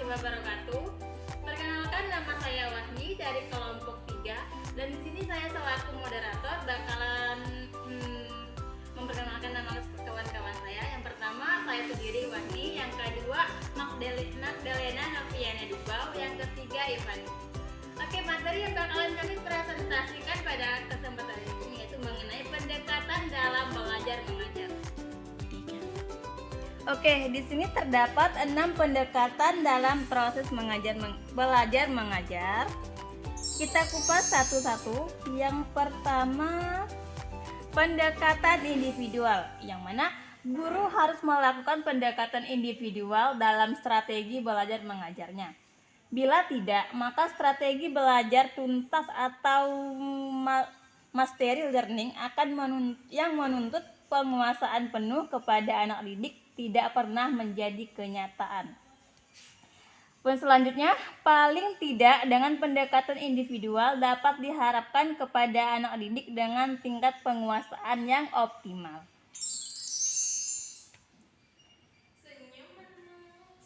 wabarakatuh. Perkenalkan, nama saya Wahni dari kelompok 3 dan di sini saya selaku moderator bakalan memperkenalkan nama kawan-kawan saya. Yang pertama saya sendiri Wahni, yang kedua Magdalena Noviana Dubau, yang ketiga Ivan. Oke, materi yang bakalan kami presentasikan pada kesempatan ini yaitu mengenai pendekatan dalam belajar mengajar. Oke, di sini terdapat 6 pendekatan dalam proses belajar mengajar. Kita kupas satu-satu. Yang pertama, pendekatan individual, yang mana guru harus melakukan pendekatan individual dalam strategi belajar mengajarnya. Bila tidak, maka strategi belajar tuntas atau mastery learning yang menuntut penguasaan penuh kepada anak didik tidak pernah menjadi kenyataan. Selanjutnya, paling tidak dengan pendekatan individual dapat diharapkan kepada anak didik dengan tingkat penguasaan yang optimal.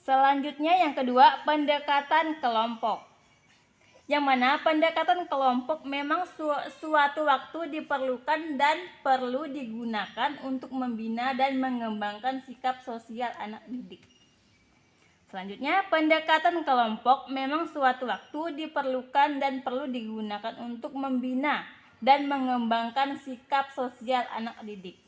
Selanjutnya yang kedua, pendekatan kelompok. Yang mana pendekatan kelompok memang suatu waktu diperlukan dan perlu digunakan untuk membina dan mengembangkan sikap sosial anak didik. Selanjutnya, pendekatan kelompok memang suatu waktu diperlukan dan perlu digunakan untuk membina dan mengembangkan sikap sosial anak didik.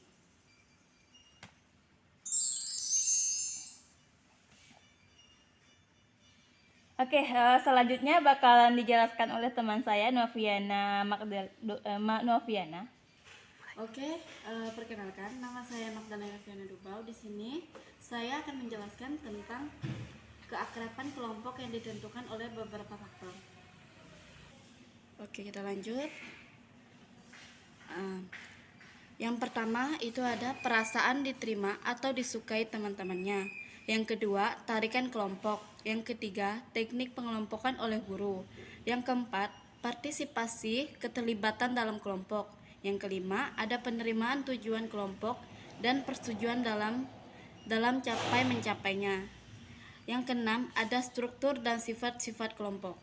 Oke, selanjutnya bakalan dijelaskan oleh teman saya Noviana. Perkenalkan, nama saya Magdalena Noviana Dubau. Di sini saya akan menjelaskan tentang keakraban kelompok yang ditentukan oleh beberapa faktor. Oke, kita lanjut. Yang pertama itu ada perasaan diterima atau disukai teman-temannya. Yang kedua, tarikan kelompok. Yang ketiga, teknik pengelompokan oleh guru. Yang keempat, partisipasi keterlibatan dalam kelompok. Yang kelima, ada penerimaan tujuan kelompok dan persetujuan dalam mencapainya. Yang keenam, ada struktur dan sifat-sifat kelompok.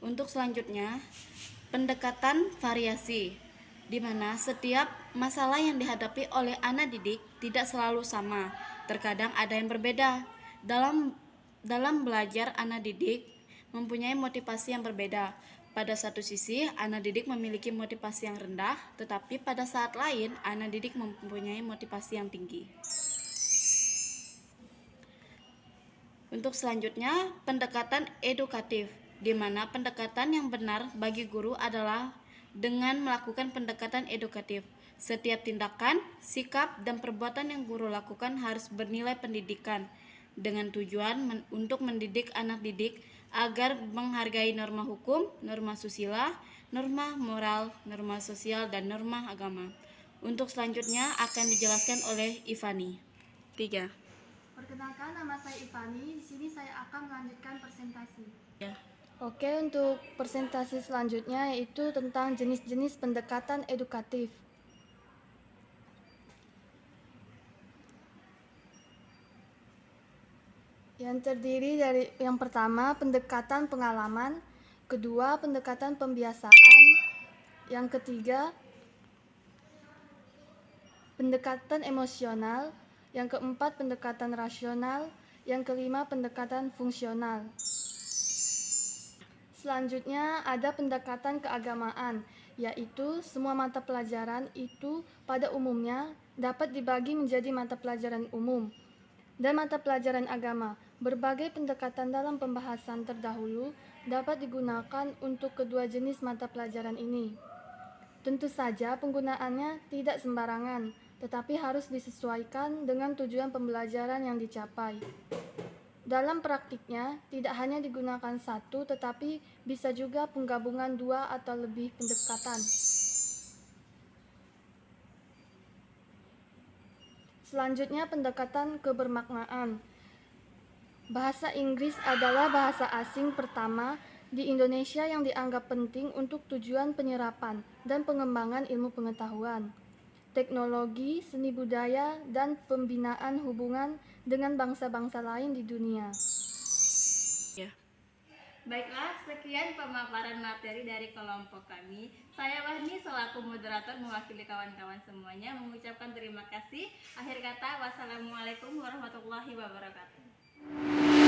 Untuk selanjutnya, pendekatan variasi, di mana setiap masalah yang dihadapi oleh anak didik tidak selalu sama. Terkadang ada yang berbeda. Dalam belajar, anak didik mempunyai motivasi yang berbeda. Pada satu sisi, anak didik memiliki motivasi yang rendah, tetapi pada saat lain, anak didik mempunyai motivasi yang tinggi. Untuk selanjutnya, pendekatan edukatif, di mana pendekatan yang benar bagi guru adalah dengan melakukan pendekatan edukatif. Setiap tindakan, sikap, dan perbuatan yang guru lakukan harus bernilai pendidikan dengan tujuan untuk mendidik anak didik agar menghargai norma hukum, norma susila, norma moral, norma sosial, dan norma agama. Untuk selanjutnya akan dijelaskan oleh Ivani. 3. Perkenalkan, nama saya Ivani. Di sini saya akan melanjutkan presentasi. Ya. Oke, untuk presentasi selanjutnya yaitu tentang jenis-jenis pendekatan edukatif. Yang terdiri dari yang pertama, pendekatan pengalaman, kedua, pendekatan pembiasaan, yang ketiga, pendekatan emosional, yang keempat, pendekatan rasional, yang kelima, pendekatan fungsional. Selanjutnya ada pendekatan keagamaan, yaitu semua mata pelajaran itu pada umumnya dapat dibagi menjadi mata pelajaran umum dan mata pelajaran agama. Berbagai pendekatan dalam pembahasan terdahulu dapat digunakan untuk kedua jenis mata pelajaran ini. Tentu saja penggunaannya tidak sembarangan, tetapi harus disesuaikan dengan tujuan pembelajaran yang dicapai. Dalam praktiknya, tidak hanya digunakan satu, tetapi bisa juga penggabungan dua atau lebih pendekatan. Selanjutnya, pendekatan kebermaknaan. Bahasa Inggris adalah bahasa asing pertama di Indonesia yang dianggap penting untuk tujuan penyerapan dan pengembangan ilmu pengetahuan. teknologi, seni budaya, dan pembinaan hubungan dengan bangsa-bangsa lain di dunia. Baiklah, sekian pemaparan materi dari kelompok kami. Saya Wahni selaku moderator mewakili kawan-kawan semuanya mengucapkan terima kasih. Akhir kata, wassalamualaikum warahmatullahi wabarakatuh.